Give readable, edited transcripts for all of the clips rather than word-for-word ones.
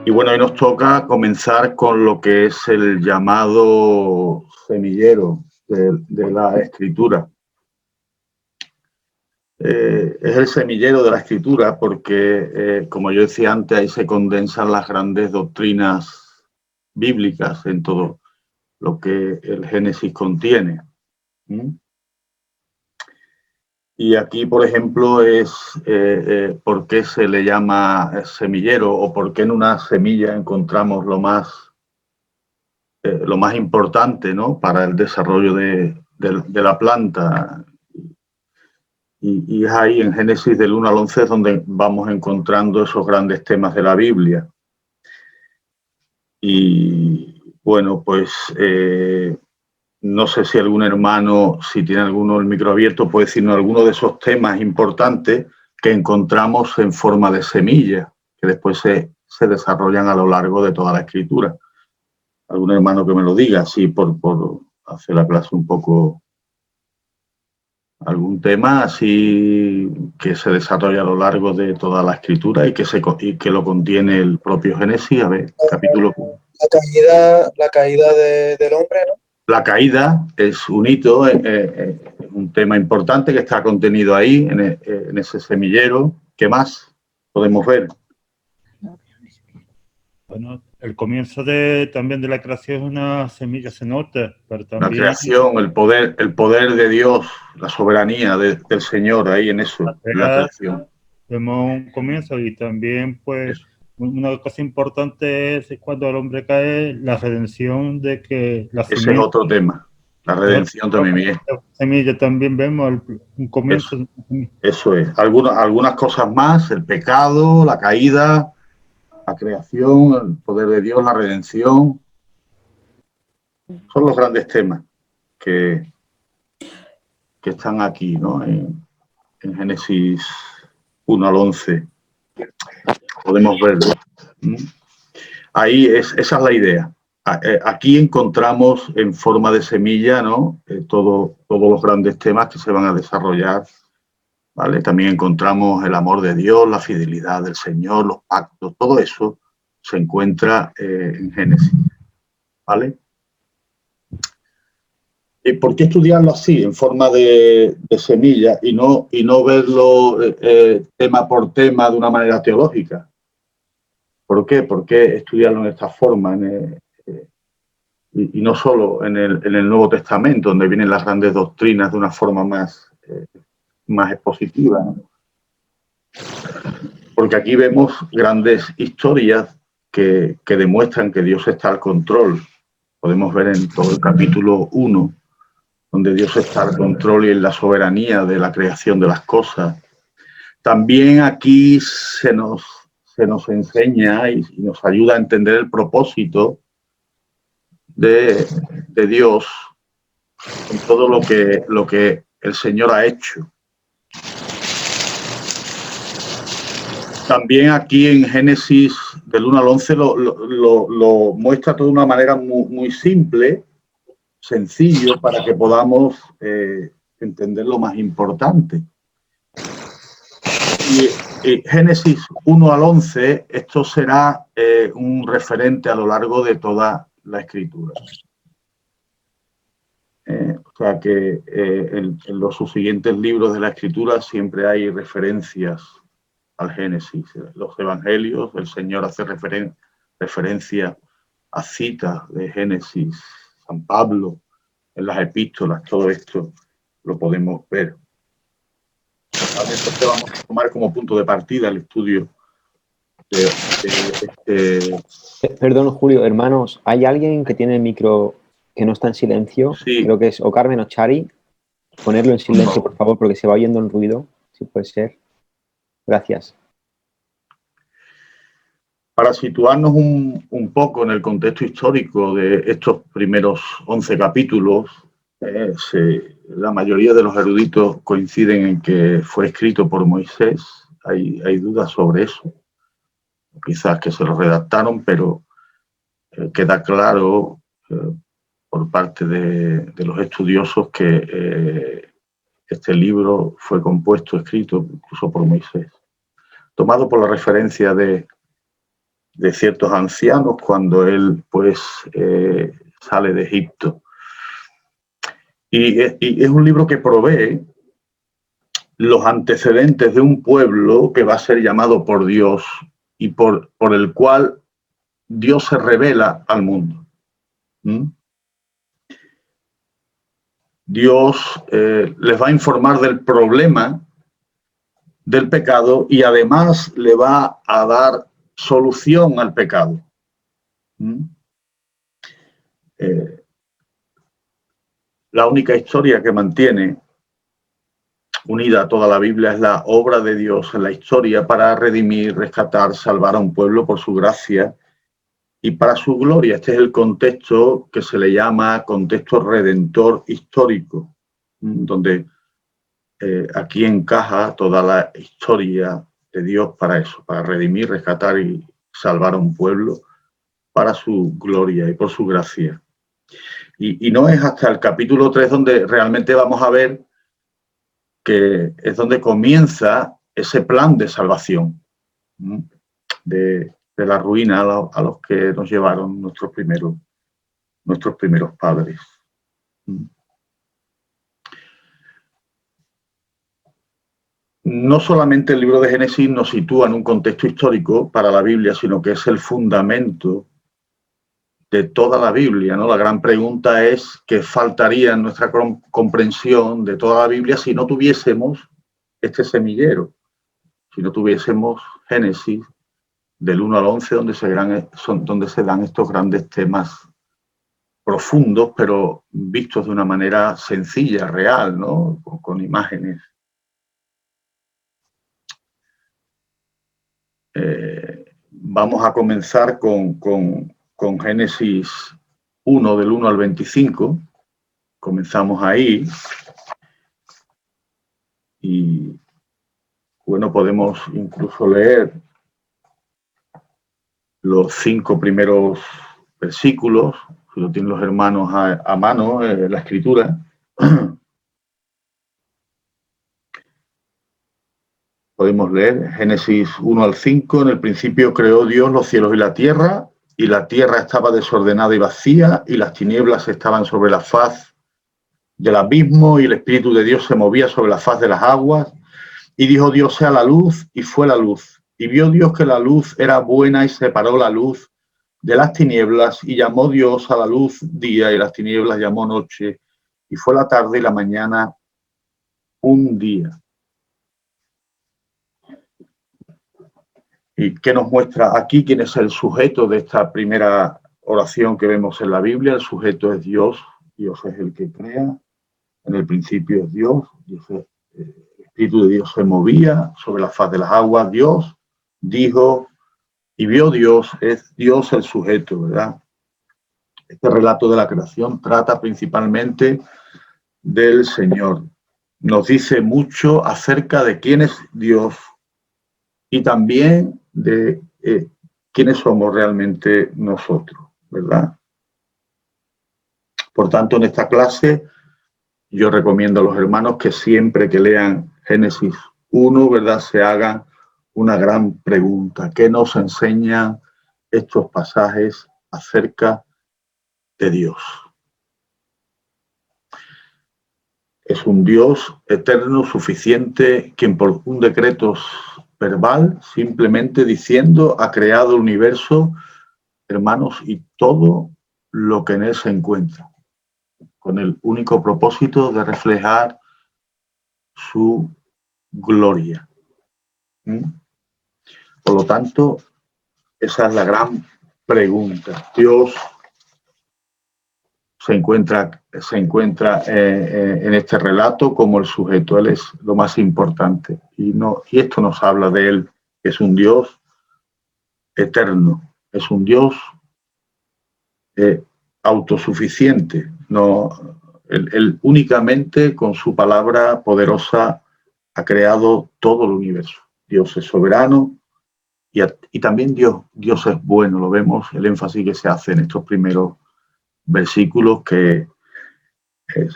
Y bueno, hoy nos toca comenzar con lo que es el llamado semillero de la escritura. Es el semillero de la escritura porque, como yo decía antes, ahí se condensan las grandes doctrinas bíblicas en todo lo que el Génesis contiene. Y aquí, por ejemplo, es por qué se le llama semillero o por qué en una semilla encontramos lo más importante, ¿no?, para el desarrollo de la planta. Y es ahí en Génesis del 1 al 11 donde vamos encontrando esos grandes temas de la Biblia. Y bueno, pues no sé si algún hermano, si tiene alguno el micro abierto, puede decirnos alguno de esos temas importantes que encontramos en forma de semilla, que después se desarrollan a lo largo de toda la escritura. Algún hermano que me lo diga, así por hacer la clase un poco. Algún tema así que se desarrolla a lo largo de toda la escritura y que lo contiene el propio Génesis. A ver, capítulo. La caída del hombre, ¿no? La caída es un hito, un tema importante que está contenido ahí, en ese semillero. ¿Qué más podemos ver? Bueno, el comienzo también de la creación es una semilla, se nota, pero también... La creación, el poder de Dios, la soberanía del Señor ahí en eso, en la creación. Vemos un comienzo y también, pues, eso. Una cosa importante es cuando el hombre cae, la redención de que la semilla... Ese es otro tema, la redención también, Miguel. La semilla también vemos un comienzo. Eso es. Algunas cosas más, el pecado, la caída, la creación, el poder de Dios, la redención. Son los grandes temas que están aquí, ¿no? En Génesis 1 al 11. Podemos verlo. Ahí esa es la idea. Aquí encontramos en forma de semilla, ¿no?, todos los grandes temas que se van a desarrollar, ¿vale? También encontramos el amor de Dios, la fidelidad del Señor, los pactos, todo eso se encuentra en Génesis, ¿vale? ¿Por qué estudiarlo así, en forma de semilla, y no verlo tema por tema de una manera teológica? ¿Por qué? ¿Por qué estudiarlo en esta forma? Y no solo en el Nuevo Testamento, donde vienen las grandes doctrinas de una forma más expositiva, ¿no? Porque aquí vemos grandes historias que demuestran que Dios está al control. Podemos ver en todo el capítulo 1, donde Dios está al control y en la soberanía de la creación de las cosas. También aquí se nos enseña y nos ayuda a entender el propósito de Dios en todo lo que el Señor ha hecho. También aquí en Génesis del 1 al 11 lo muestra todo de una manera muy simple, sencillo, para que podamos entender lo más importante. Y Génesis 1 al 11, esto será un referente a lo largo de toda la Escritura. O sea que en los subsiguientes libros de la Escritura siempre hay referencias al Génesis. Los Evangelios, el Señor hace referencia a citas de Génesis, San Pablo, en las epístolas, todo esto lo podemos ver. Entonces vamos a tomar como punto de partida el estudio de Perdón, Julio, hermanos, ¿hay alguien que tiene el micro que no está en silencio? Sí. Creo que es o Carmen o Chari. Ponerlo en silencio, por favor, porque se va oyendo el ruido, si puede ser. Gracias. Para situarnos un poco en el contexto histórico de estos primeros 11 capítulos, la mayoría de los eruditos coinciden en que fue escrito por Moisés. Hay dudas sobre eso. Quizás que se lo redactaron, pero queda claro por parte de los estudiosos que este libro fue compuesto, escrito incluso por Moisés, tomado por la referencia de de ciertos ancianos cuando él pues sale de Egipto. Y es un libro que provee los antecedentes de un pueblo que va a ser llamado por Dios y por el cual Dios se revela al mundo. Dios les va a informar del problema del pecado y además le va a dar solución al pecado. La única historia que mantiene unida a toda la Biblia es la obra de Dios en la historia para redimir, rescatar, salvar a un pueblo por su gracia y para su gloria. Este es el contexto que se le llama contexto redentor histórico, donde aquí encaja toda la historia de Dios para eso, para redimir, rescatar y salvar a un pueblo para su gloria y por su gracia. Y no es hasta el capítulo 3 donde realmente vamos a ver que es donde comienza ese plan de salvación, de la ruina a los que nos llevaron nuestros primeros padres. No solamente el libro de Génesis nos sitúa en un contexto histórico para la Biblia, sino que es el fundamento de toda la Biblia, ¿no? La gran pregunta es qué faltaría en nuestra comprensión de toda la Biblia si no tuviésemos este semillero, si no tuviésemos Génesis del 1 al 11, donde se dan estos grandes temas profundos, pero vistos de una manera sencilla, real, ¿no? Con imágenes. Vamos a comenzar con Génesis 1, del 1 al 25. Comenzamos ahí. Y, bueno, podemos incluso leer los 5 primeros versículos, si lo tienen los hermanos a mano, la escritura. Podemos leer Génesis 1 al 5. En el principio creó Dios los cielos y la tierra estaba desordenada y vacía, y las tinieblas estaban sobre la faz del abismo, y el Espíritu de Dios se movía sobre la faz de las aguas. Y dijo Dios: sea la luz, y fue la luz. Y vio Dios que la luz era buena, y separó la luz de las tinieblas, y llamó Dios a la luz día, y las tinieblas llamó noche. Y fue la tarde y la mañana un día. ¿Y qué nos muestra aquí? ¿Quién es el sujeto de esta primera oración que vemos en la Biblia? El sujeto es Dios. Dios es el que crea. En el principio es Dios. El Espíritu de Dios se movía sobre la faz de las aguas. Dios dijo y vio Dios. Es Dios el sujeto, ¿verdad? Este relato de la creación trata principalmente del Señor. Nos dice mucho acerca de quién es Dios y también de quiénes somos realmente nosotros, ¿verdad? Por tanto, en esta clase yo recomiendo a los hermanos que siempre que lean Génesis 1, ¿verdad?, se hagan una gran pregunta. ¿Qué nos enseñan estos pasajes acerca de Dios? Es un Dios eterno, suficiente, quien por un decreto verbal, simplemente diciendo, ha creado el universo, hermanos, y todo lo que en él se encuentra, con el único propósito de reflejar su gloria. Por lo tanto, esa es la gran pregunta. Dios se encuentra en este relato como el sujeto. Él es lo más importante. Y esto nos habla de él. Es un Dios eterno. Es un Dios autosuficiente. Él únicamente con su palabra poderosa ha creado todo el universo. Dios es soberano y también Dios es bueno. Lo vemos, el énfasis que se hace en estos primeros versículos, que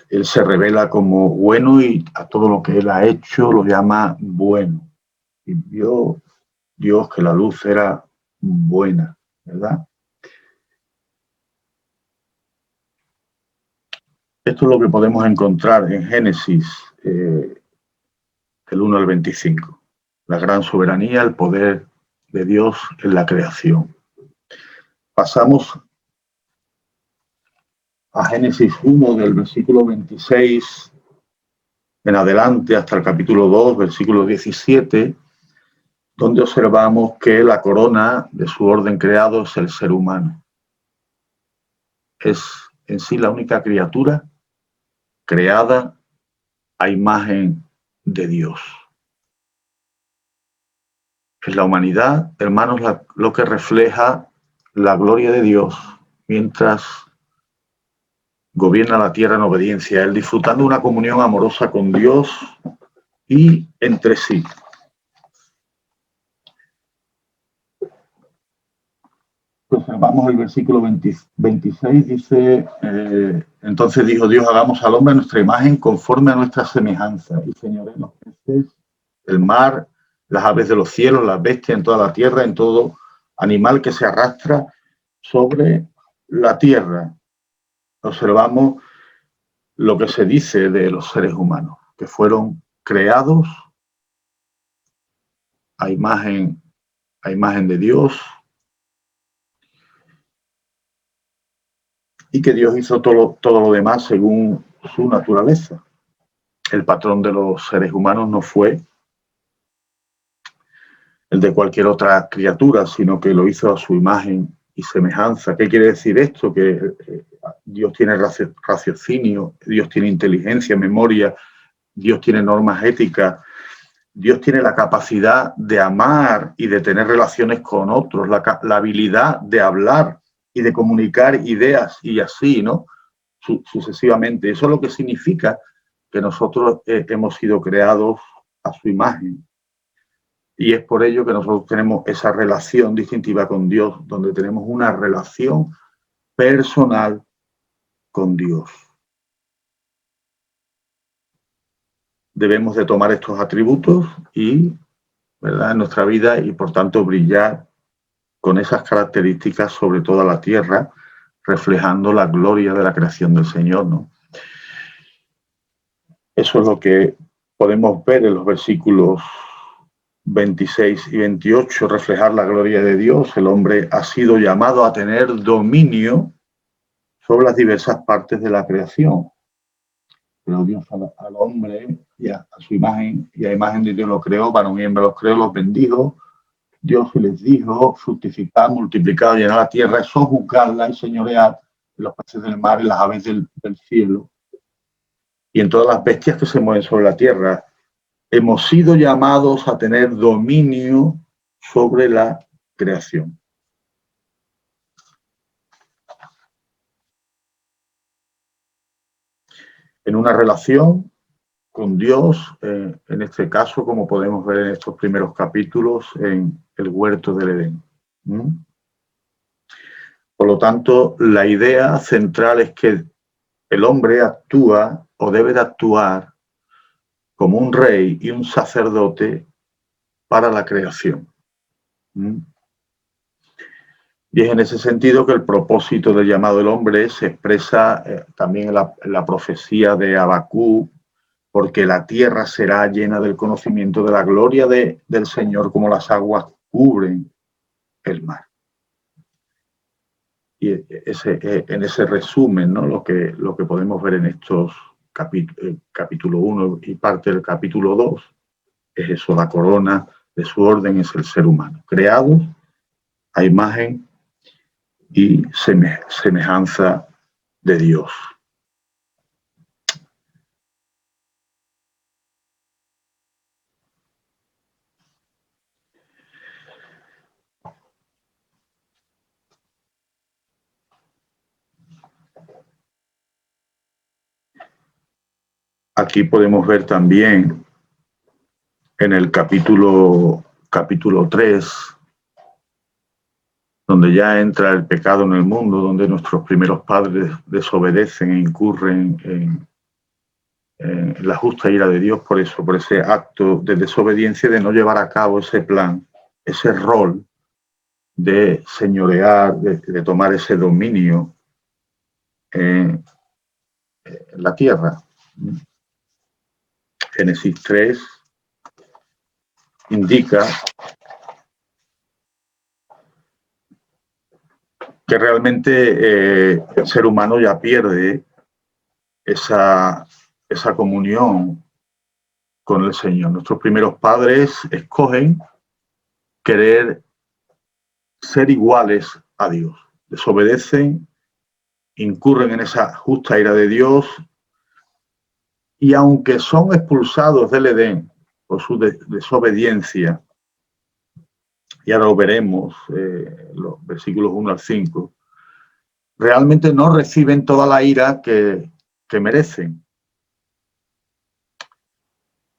él se revela como bueno y a todo lo que él ha hecho lo llama bueno. Y vio Dios que la luz era buena, ¿verdad? Esto es lo que podemos encontrar en Génesis, del 1 al 25. La gran soberanía, el poder de Dios en la creación. Pasamos a Génesis 1 del versículo 26 en adelante hasta el capítulo 2, versículo 17, donde observamos que la corona de su orden creado es el ser humano. Es en sí la única criatura creada a imagen de Dios. Es la humanidad, hermanos, lo que refleja la gloria de Dios mientras gobierna la tierra en obediencia a Él, disfrutando una comunión amorosa con Dios y entre sí. Observamos el versículo 26, dice, entonces dijo Dios, hagamos al hombre a nuestra imagen conforme a nuestra semejanza y señoré los peces, el mar, las aves de los cielos, las bestias en toda la tierra, en todo animal que se arrastra sobre la tierra. Observamos lo que se dice de los seres humanos, que fueron creados a imagen de Dios, y que Dios hizo todo lo demás según su naturaleza. El patrón de los seres humanos no fue el de cualquier otra criatura, sino que lo hizo a su imagen y semejanza. ¿Qué quiere decir esto? Que Dios tiene raciocinio, Dios tiene inteligencia, memoria, Dios tiene normas éticas, Dios tiene la capacidad de amar y de tener relaciones con otros, la habilidad de hablar y de comunicar ideas y así, ¿no? Sucesivamente. Eso es lo que significa que nosotros hemos sido creados a su imagen. Y es por ello que nosotros tenemos esa relación distintiva con Dios, donde tenemos una relación personal con Dios. Debemos de tomar estos atributos y, ¿verdad?, en nuestra vida y por tanto brillar con esas características sobre toda la tierra, reflejando la gloria de la creación del Señor, ¿no? Eso es lo que podemos ver en los versículos 26 y 28, reflejar la gloria de Dios. El hombre ha sido llamado a tener dominio sobre las diversas partes de la creación. Pero Dios al hombre y a su imagen y a imagen de Dios lo creó, varón y hembra los creó, los bendijo. Dios les dijo, fructificad, multiplicad, llenad la tierra, sojuzgadla y señoread en los peces del mar y las aves del cielo y en todas las bestias que se mueven sobre la tierra. Hemos sido llamados a tener dominio sobre la creación. En una relación con Dios, en este caso, como podemos ver en estos primeros capítulos, en el huerto del Edén. Por lo tanto, la idea central es que el hombre actúa o debe de actuar como un rey y un sacerdote para la creación. Y es en ese sentido que el propósito del llamado del hombre se expresa también en la profecía de Habacuc, porque la tierra será llena del conocimiento de la gloria del Señor como las aguas cubren el mar. Y en ese resumen, ¿no?, lo que podemos ver en estos capítulo 1 y parte del capítulo 2, es eso, la corona de su orden es el ser humano, creados a imagen y semejanza de Dios. Aquí podemos ver también en el capítulo 3, donde ya entra el pecado en el mundo, donde nuestros primeros padres desobedecen e incurren en la justa ira de Dios por ese acto de desobediencia, de no llevar a cabo ese plan, ese rol de señorear, de tomar ese dominio en la tierra. Génesis 3 indica que realmente el ser humano ya pierde esa comunión con el Señor. Nuestros primeros padres escogen querer ser iguales a Dios. Desobedecen, incurren en esa justa ira de Dios y aunque son expulsados del Edén por su desobediencia, y ahora lo veremos, los versículos 1 al 5, realmente no reciben toda la ira que merecen.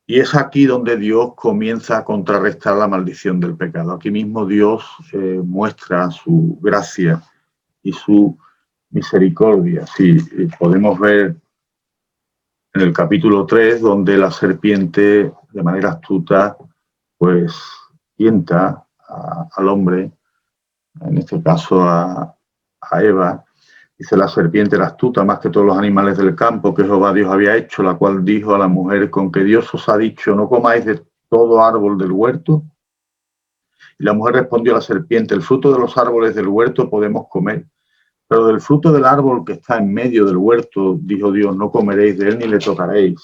Y es aquí donde Dios comienza a contrarrestar la maldición del pecado. Aquí mismo Dios muestra su gracia y su misericordia. Sí, podemos ver en el capítulo 3, donde la serpiente, de manera astuta, pues tienta al hombre, en este caso a Eva. Dice: la serpiente era astuta más que todos los animales del campo que Jehová Dios había hecho, la cual dijo a la mujer: con que Dios os ha dicho, no comáis de todo árbol del huerto. Y la mujer respondió a la serpiente: el fruto de los árboles del huerto podemos comer, pero del fruto del árbol que está en medio del huerto, dijo Dios, no comeréis de él ni le tocaréis,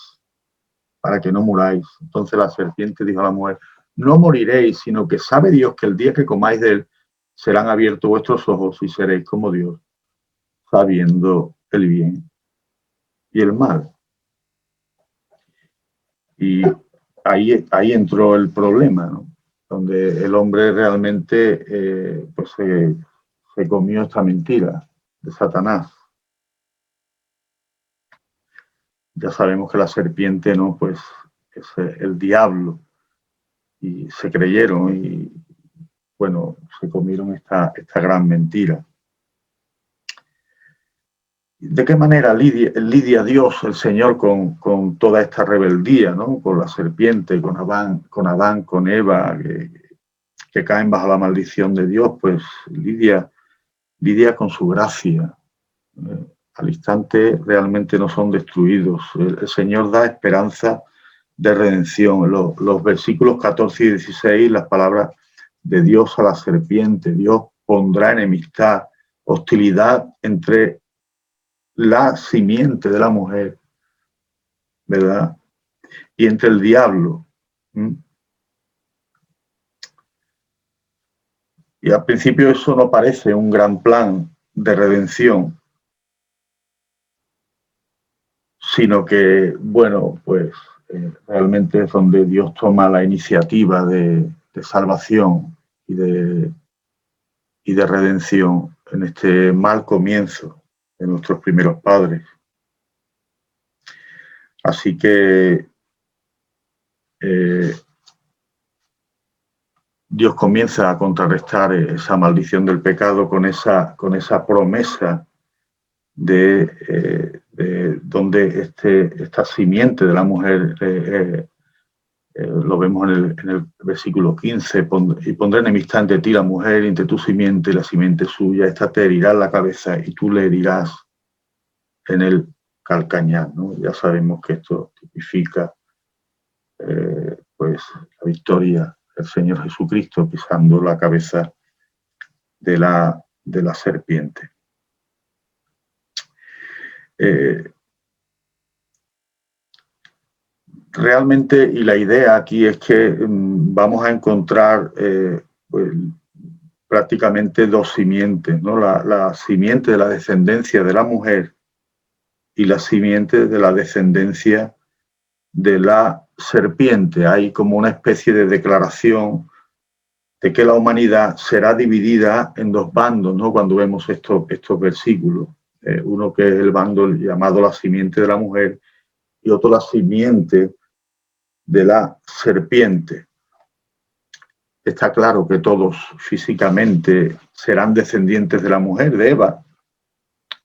para que no muráis. Entonces la serpiente dijo a la mujer: no moriréis, sino que sabe Dios que el día que comáis de él serán abiertos vuestros ojos y seréis como Dios, sabiendo el bien y el mal. Y ahí entró el problema, ¿no? Donde el hombre realmente pues se comió esta mentira de Satanás. Ya sabemos que la serpiente, ¿no?, pues es el diablo, y se creyeron y, bueno, se comieron esta gran mentira. ¿De qué manera lidia Dios, el Señor, con toda esta rebeldía, ¿no? Con la serpiente, con Adán, con Eva, que caen bajo la maldición de Dios? Pues lidia con su gracia. Al instante realmente no son destruidos. El Señor da esperanza de redención. Los versículos 14 y 16, las palabras de Dios a la serpiente: Dios pondrá enemistad, hostilidad entre la simiente de la mujer, ¿verdad?, y entre el diablo. Y al principio eso no parece un gran plan de redención, sino que, bueno, pues realmente es donde Dios toma la iniciativa de salvación y de redención en este mal comienzo de nuestros primeros padres. Así que Dios comienza a contrarrestar esa maldición del pecado con esa promesa de donde esta simiente de la mujer, lo vemos en el versículo 15, y pondré enemistad entre ti, la mujer, entre tu simiente y la simiente suya, esta te herirá en la cabeza y tú le herirás en el calcañar, ¿no? Ya sabemos que esto tipifica pues la victoria del Señor Jesucristo pisando la cabeza de la serpiente. Realmente, y la idea aquí es que vamos a encontrar pues, prácticamente dos simientes, ¿no? La simiente de la descendencia de la mujer y la simiente de la descendencia de la serpiente. Hay como una especie de declaración de que la humanidad será dividida en dos bandos, ¿no?, cuando vemos estos versículos. Uno que es el bando llamado la simiente de la mujer y otro la simiente de la serpiente. Está claro que todos físicamente serán descendientes de la mujer, de Eva,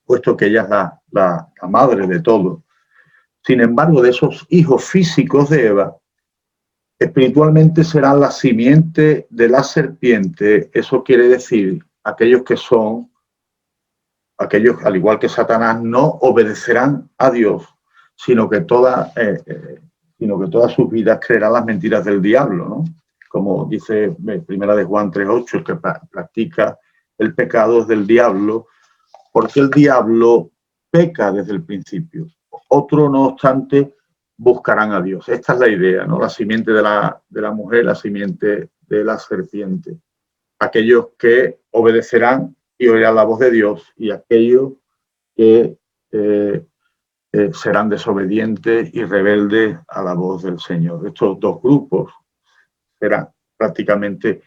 puesto que ella es la madre de todos. Sin embargo, de esos hijos físicos de Eva, Espiritualmente serán la simiente de la serpiente. Eso quiere decir aquellos que son, aquellos, al igual que Satanás, no obedecerán a Dios, sino que todas sus vidas creerán las mentiras del diablo, ¿no? Como dice Primera de Juan 3:8, el que practica el pecado es del diablo, porque el diablo peca desde el principio. Otro, no obstante, buscarán a Dios. Esta es la idea, ¿no? La simiente de la mujer, la simiente de la serpiente. Aquellos que obedecerán y oirán la voz de Dios, y aquellos que serán desobedientes y rebeldes a la voz del Señor. Estos dos grupos serán prácticamente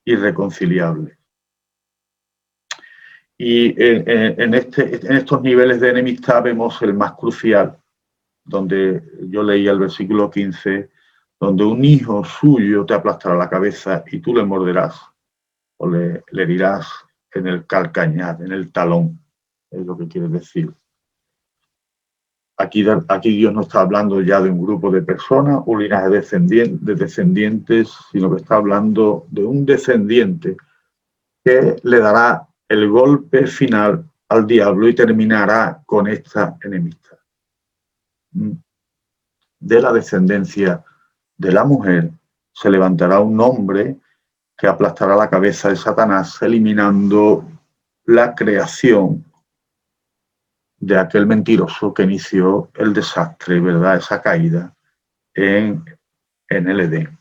irreconciliables. Y en estos niveles de enemistad vemos el más crucial, donde yo leía el versículo 15, donde un hijo suyo te aplastará la cabeza y tú le morderás o le herirás en el calcañar, en el talón, es lo que quiere decir. Aquí Dios no está hablando ya de un grupo de personas, un linaje de descendientes, sino que está hablando de un descendiente que le dará el golpe final al diablo y terminará con esta enemistad. De la descendencia de la mujer se levantará un hombre que aplastará la cabeza de Satanás, eliminando la creación de aquel mentiroso que inició el desastre, ¿verdad? Esa caída en el Edén.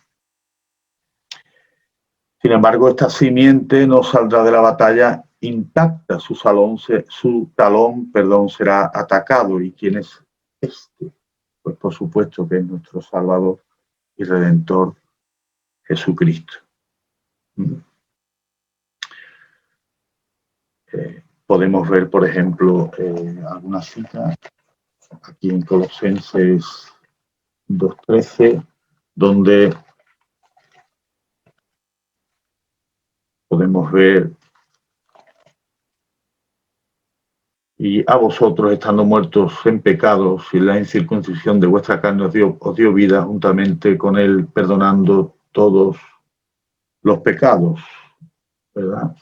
Sin embargo, esta simiente no saldrá de la batalla intacta, su talón será atacado. ¿Y quién es este? Pues por supuesto que es nuestro Salvador y Redentor Jesucristo. Podemos ver, por ejemplo, alguna cita aquí en Colosenses 2:13, donde podemos ver: y a vosotros, estando muertos en pecados y la incircuncisión de vuestra carne os dio vida juntamente con él, perdonando todos los pecados, ¿verdad?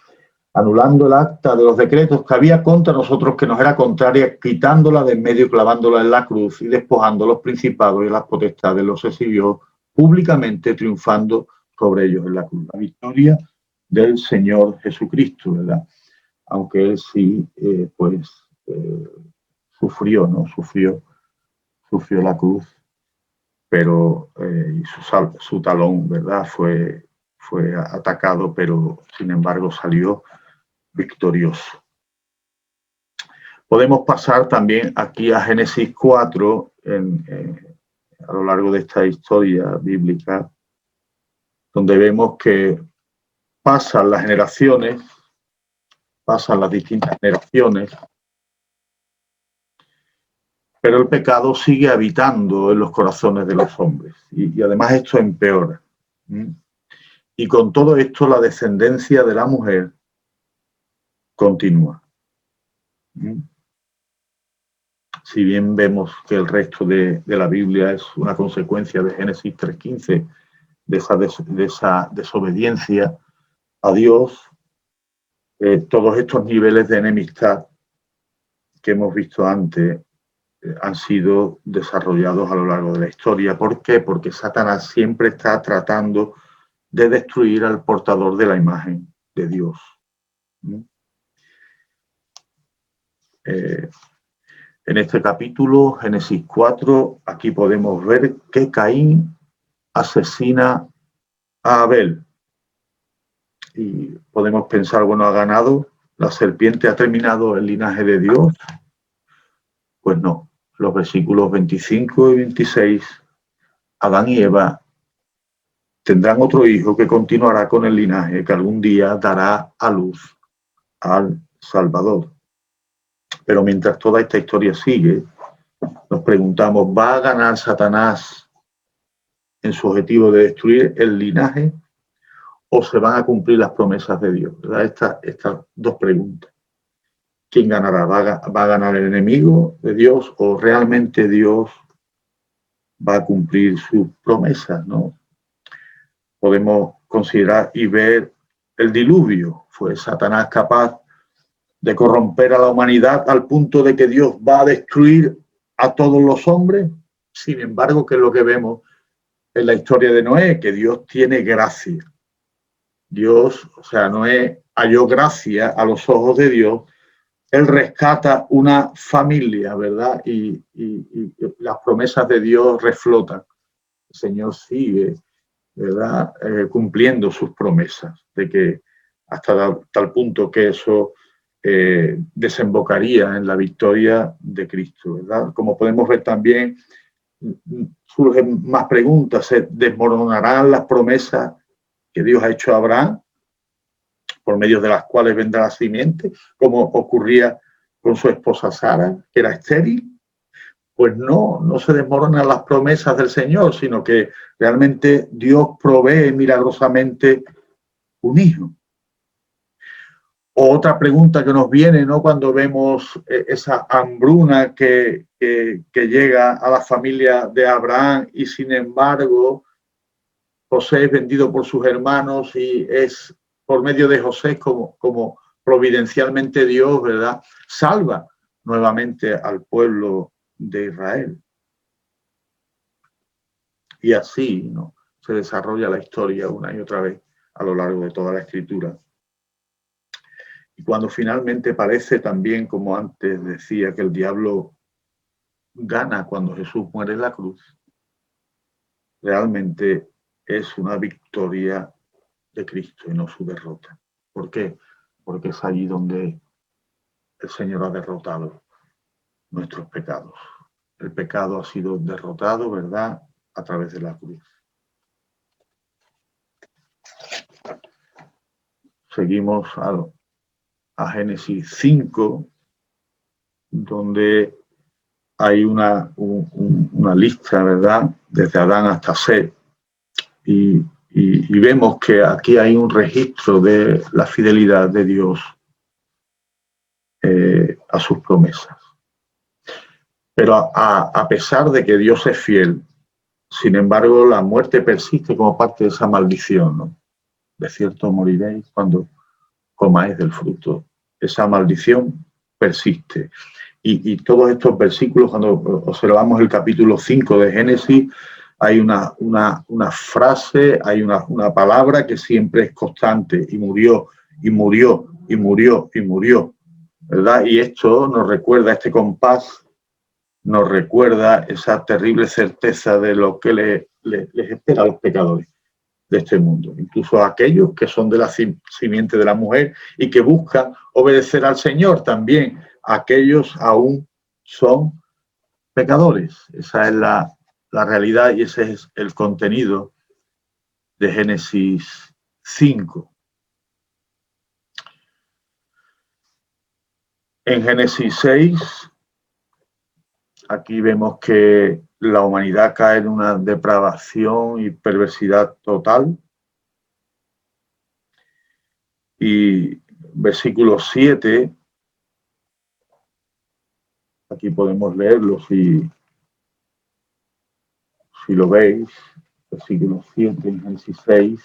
Anulando el acta de los decretos que había contra nosotros, que nos era contraria, quitándola de en medio y clavándola en la cruz, y despojando los principados y las potestades, los exhibió públicamente, triunfando sobre ellos en la cruz. La victoria del Señor Jesucristo, ¿verdad? Aunque él sí, sufrió, ¿no? Sufrió la cruz, pero su talón, ¿verdad? Fue atacado, pero sin embargo salió victorioso. Podemos pasar también aquí a Génesis 4, a lo largo de esta historia bíblica, donde vemos que pasan las generaciones, pasan las distintas generaciones, pero el pecado sigue habitando en los corazones de los hombres. Y además esto empeora. Y con todo esto la descendencia de la mujer continúa. Si bien vemos que el resto de la Biblia es una consecuencia de Génesis 3:15, de esa desobediencia a Dios, todos estos niveles de enemistad que hemos visto antes han sido desarrollados a lo largo de la historia. ¿Por qué? Porque Satanás siempre está tratando de destruir al portador de la imagen de Dios. En este capítulo, Génesis 4, aquí podemos ver que Caín asesina a Abel. Y podemos pensar, bueno, ¿ha ganado? ¿La serpiente ha terminado el linaje de Dios? Pues no. Los versículos 25 y 26, Adán y Eva tendrán otro hijo que continuará con el linaje, que algún día dará a luz al Salvador. Pero mientras toda esta historia sigue, nos preguntamos, ¿va a ganar Satanás en su objetivo de destruir el linaje o se van a cumplir las promesas de Dios? ¿Verdad? Estas dos preguntas. ¿Quién ganará? ¿Va a ganar el enemigo de Dios o realmente Dios va a cumplir sus promesas, ¿no? podemos considerar y ver el diluvio. Fue Satanás capaz de corromper a la humanidad al punto de que Dios va a destruir a todos los hombres. Sin embargo, ¿qué es lo que vemos en la historia de Noé? Que Dios tiene gracia. Dios, o sea, Noé halló gracia a los ojos de Dios. Él rescata una familia, ¿verdad? Y las promesas de Dios reflotan. El Señor sigue, ¿verdad? Cumpliendo sus promesas, de que hasta tal punto que eso desembocaría en la victoria de Cristo, ¿verdad? Como podemos ver también, surgen más preguntas. ¿Se desmoronarán las promesas que Dios ha hecho a Abraham, por medio de las cuales vendrá la simiente, como ocurría con su esposa Sara, que era estéril? Pues no se desmoronan las promesas del Señor, sino que realmente Dios provee milagrosamente un hijo. Otra pregunta que nos viene, ¿no?, cuando vemos esa hambruna que llega a la familia de Abraham, y sin embargo José es vendido por sus hermanos, y es por medio de José como providencialmente Dios, ¿verdad?, salva nuevamente al pueblo de Israel. Y así, ¿no?, se desarrolla la historia una y otra vez a lo largo de toda la Escritura. Y cuando finalmente parece también, como antes decía, que el diablo gana cuando Jesús muere en la cruz, realmente es una victoria de Cristo y no su derrota. ¿Por qué? Porque es allí donde el Señor ha derrotado nuestros pecados. El pecado ha sido derrotado, ¿verdad?, a través de la cruz. Seguimos a Génesis 5, donde hay una lista, ¿verdad?, desde Adán hasta Set, y vemos que aquí hay un registro de la fidelidad de Dios a sus promesas. Pero a pesar de que Dios es fiel, sin embargo, la muerte persiste como parte de esa maldición, ¿no? De cierto moriréis cuando comáis del fruto. Esa maldición persiste. Y todos estos versículos, cuando observamos el capítulo 5 de Génesis, hay una frase, hay una palabra que siempre es constante: y murió, y murió, y murió, y murió, ¿verdad? Y esto nos recuerda, este compás nos recuerda esa terrible certeza de lo que les espera a los pecadores de este mundo, incluso a aquellos que son de la simiente de la mujer y que buscan obedecer al Señor. También aquellos aún son pecadores. Esa es la realidad, y ese es el contenido de Génesis 5. En Génesis 6, aquí vemos que la humanidad cae en una depravación y perversidad total. Y versículo 7, aquí podemos leerlo si lo veis, versículo 7 en Génesis 6.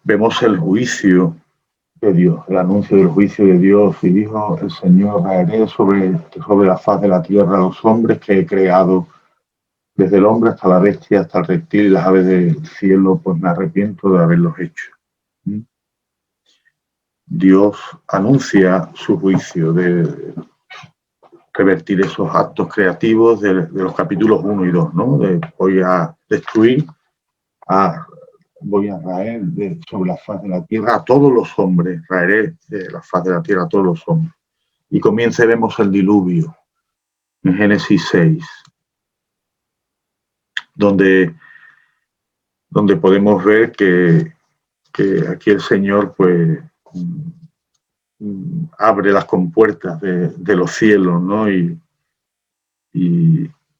Vemos el juicio de Dios, el anuncio del juicio de Dios. Y dijo el Señor: raeré sobre la faz de la tierra a los hombres que he creado, desde el hombre hasta la bestia, hasta el reptil y las aves del cielo, pues me arrepiento de haberlos hecho. Dios anuncia su juicio de revertir esos actos creativos de los capítulos 1 y 2, ¿no? Voy a destruir, voy a raer sobre la faz de la tierra a todos los hombres, raeré de la faz de la tierra a todos los hombres. Y comienza y vemos el diluvio en Génesis 6, donde podemos ver que aquí el Señor pues abre las compuertas de los cielos, ¿no? Y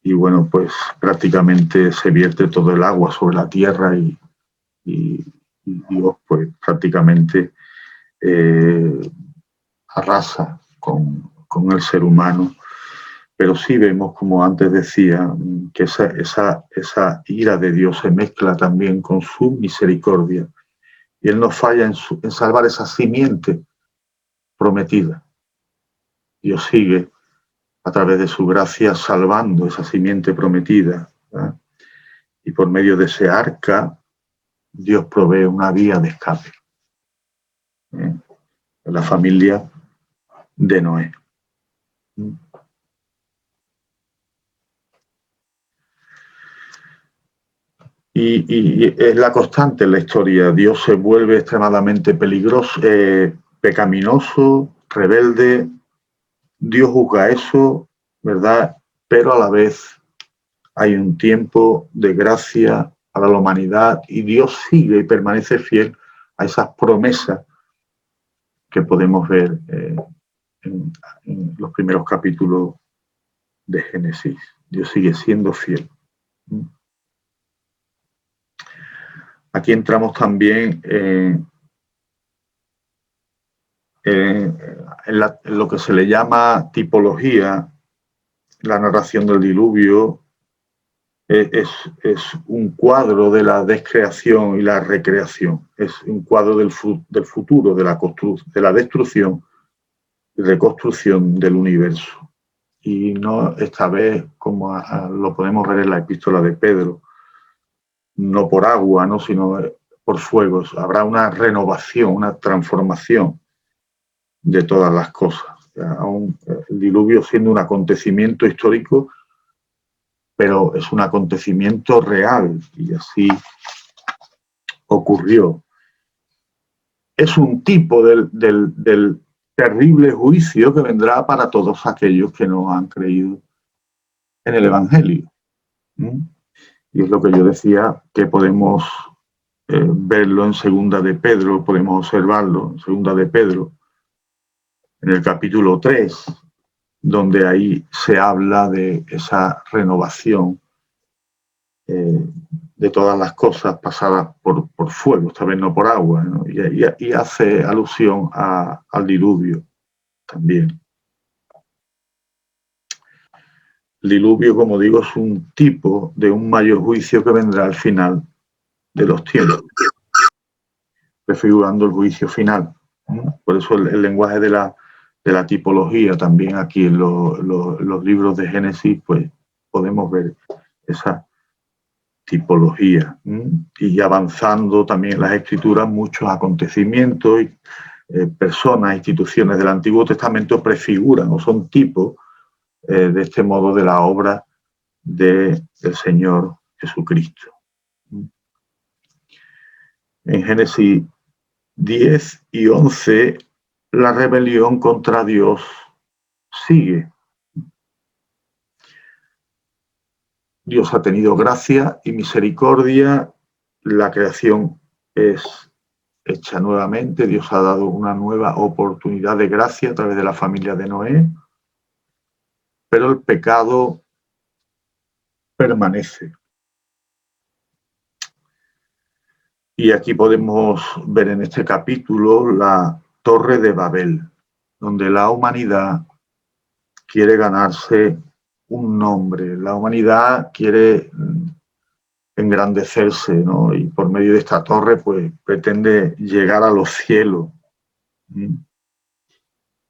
bueno, pues prácticamente se vierte todo el agua sobre la tierra, y y Dios pues prácticamente arrasa con el ser humano. Pero sí vemos, como antes decía, que esa ira de Dios se mezcla también con su misericordia. Y Él no falla en salvar esa simiente prometida. Dios sigue, a través de su gracia, salvando esa simiente prometida, ¿verdad? Y por medio de ese arca, Dios provee una vía de escape en la familia de Noé. Y es la constante en la historia. Dios se vuelve extremadamente peligroso, pecaminoso, rebelde. Dios juzga eso, ¿verdad? Pero a la vez hay un tiempo de gracia para la humanidad y Dios sigue y permanece fiel a esas promesas que podemos ver en los primeros capítulos de Génesis. Dios sigue siendo fiel. Aquí entramos también en lo que se le llama tipología. La narración del diluvio es un cuadro de la descreación y la recreación. Es un cuadro del futuro, de la destrucción y reconstrucción del universo. Y no esta vez, como lo podemos ver en la epístola de Pedro, no por agua, ¿no?, sino por fuego. Habrá una renovación, una transformación de todas las cosas. Aún el diluvio siendo un acontecimiento histórico, pero es un acontecimiento real y así ocurrió. Es un tipo del terrible juicio que vendrá para todos aquellos que no han creído en el Evangelio. Y es lo que yo decía, que podemos verlo en Segunda de Pedro, podemos observarlo en Segunda de Pedro, en el capítulo 3, donde ahí se habla de esa renovación de todas las cosas pasadas por fuego, esta vez no por agua, ¿no? Y hace alusión al diluvio también. El diluvio, como digo, es un tipo de un mayor juicio que vendrá al final de los tiempos, prefigurando el juicio final. Por eso el lenguaje de la tipología también aquí en los libros de Génesis, pues podemos ver esa tipología. Y avanzando también en las escrituras, muchos acontecimientos y personas, instituciones del Antiguo Testamento prefiguran o son tipos de este modo de la obra del Señor Jesucristo. En Génesis 10 y 11, la rebelión contra Dios sigue. Dios ha tenido gracia y misericordia, la creación es hecha nuevamente, Dios ha dado una nueva oportunidad de gracia a través de la familia de Noé, pero el pecado permanece. Y aquí podemos ver en este capítulo la Torre de Babel, donde la humanidad quiere ganarse un nombre, la humanidad quiere engrandecerse, ¿no? Y por medio de esta torre, pues, pretende llegar a los cielos.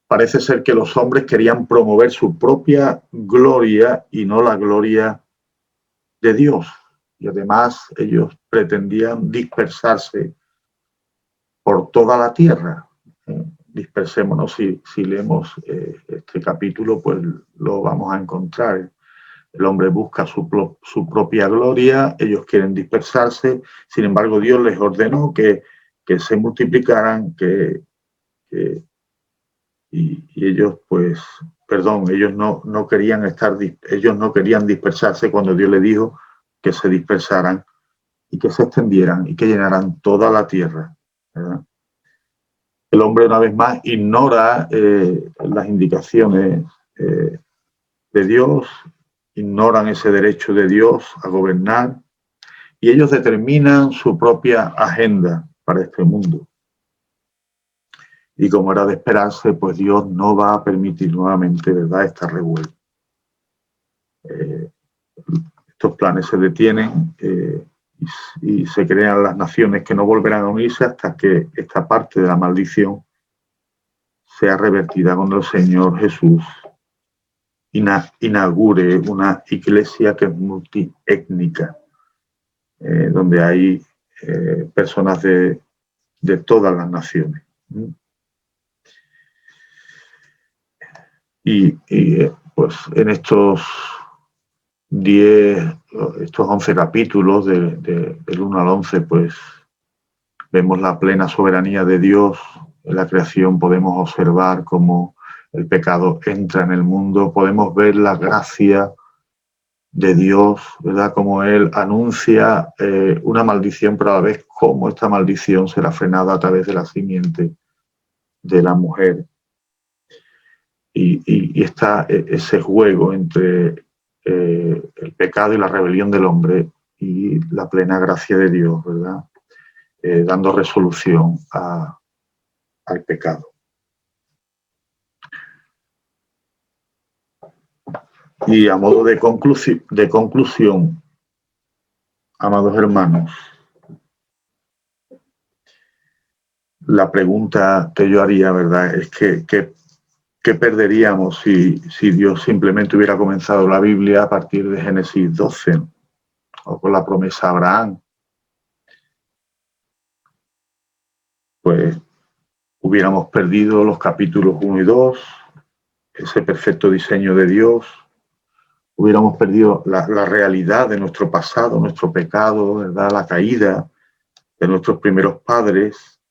Parece ser que los hombres querían promover su propia gloria y no la gloria de Dios. Y además ellos pretendían dispersarse por toda la tierra. Dispersémonos, si leemos este capítulo, pues lo vamos a encontrar. El hombre busca su propia gloria, ellos quieren dispersarse, sin embargo Dios les ordenó que se multiplicaran, y ellos, pues, ellos no querían dispersarse cuando Dios les dijo que se dispersaran y que se extendieran y que llenaran toda la tierra, ¿verdad? El hombre, una vez más, ignora las indicaciones de Dios, ignoran ese derecho de Dios a gobernar y ellos determinan su propia agenda. para este mundo. Y como era de esperarse, pues Dios no va a permitir nuevamente, ¿verdad?, esta revuelta. Estos planes se detienen y se crean las naciones que no volverán a unirse hasta que esta parte de la maldición sea revertida cuando el Señor Jesús inaugure una iglesia que es multiétnica, donde hay personas de todas las naciones. Y pues en estos 11 capítulos, del 1 al 11, pues vemos la plena soberanía de Dios. En la creación podemos observar cómo el pecado entra en el mundo, podemos ver la gracia de Dios, ¿verdad?, como Él anuncia una maldición, pero a la vez cómo esta maldición será frenada a través de la simiente de la mujer. Y está ese juego entre el pecado y la rebelión del hombre y la plena gracia de Dios, ¿verdad?, dando resolución al pecado. Y a modo de conclusión, amados hermanos, la pregunta que yo haría, ¿verdad?, es ¿qué perderíamos si Dios simplemente hubiera comenzado la Biblia a partir de Génesis 12 o con la promesa a Abraham? Pues hubiéramos perdido los capítulos 1 y 2, ese perfecto diseño de Dios, hubiéramos perdido la realidad de nuestro pasado, nuestro pecado, ¿verdad?, la caída de nuestros primeros padres,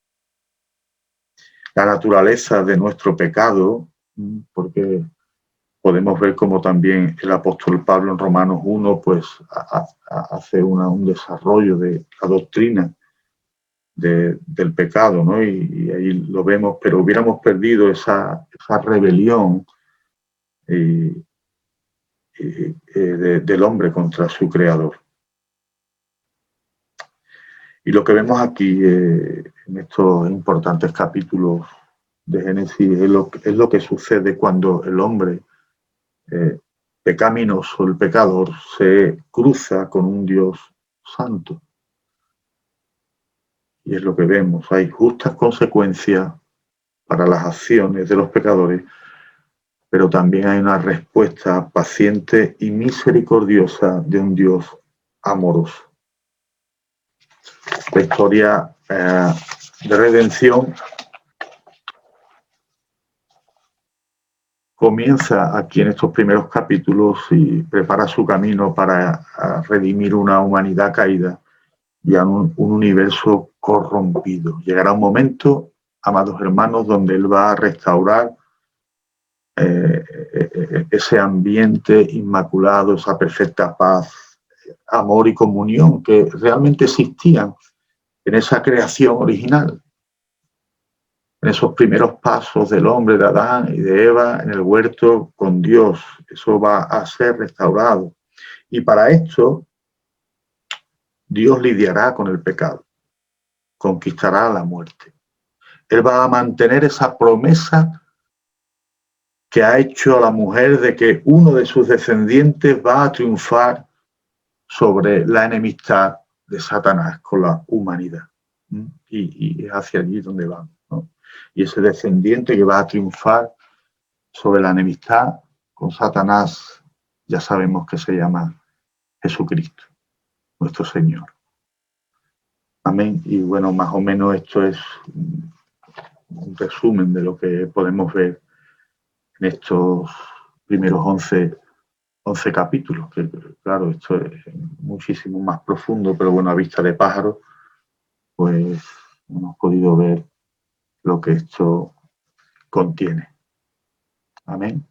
la naturaleza de nuestro pecado, porque podemos ver como también el apóstol Pablo en Romanos 1 pues hace un desarrollo de la doctrina del pecado, ¿no? Y ahí lo vemos, pero hubiéramos perdido esa rebelión del hombre contra su creador. Y lo que vemos aquí en estos importantes capítulos de Génesis es lo que sucede cuando el hombre pecaminoso, el pecador, se cruza con un Dios santo. Y es lo que vemos, hay justas consecuencias para las acciones de los pecadores, pero también hay una respuesta paciente y misericordiosa de un Dios amoroso. La historia de redención comienza aquí en estos primeros capítulos y prepara su camino para redimir una humanidad caída y a un universo corrompido. Llegará un momento, amados hermanos, donde Él va a restaurar ese ambiente inmaculado, esa perfecta paz, amor y comunión que realmente existían en esa creación original, en esos primeros pasos del hombre, de Adán y de Eva en el huerto con Dios. Eso va a ser restaurado. Y para esto, Dios lidiará con el pecado, conquistará la muerte. Él va a mantener esa promesa que ha hecho a la mujer de que uno de sus descendientes va a triunfar sobre la enemistad de Satanás con la humanidad. Y es hacia allí donde van, ¿no? Y ese descendiente que va a triunfar sobre la enemistad con Satanás, ya sabemos que se llama Jesucristo, nuestro Señor. Amén. Y bueno, más o menos esto es un resumen de lo que podemos ver en estos primeros 11 capítulos, que claro, esto es muchísimo más profundo, pero bueno, a vista de pájaro, pues hemos podido ver lo que esto contiene. Amén.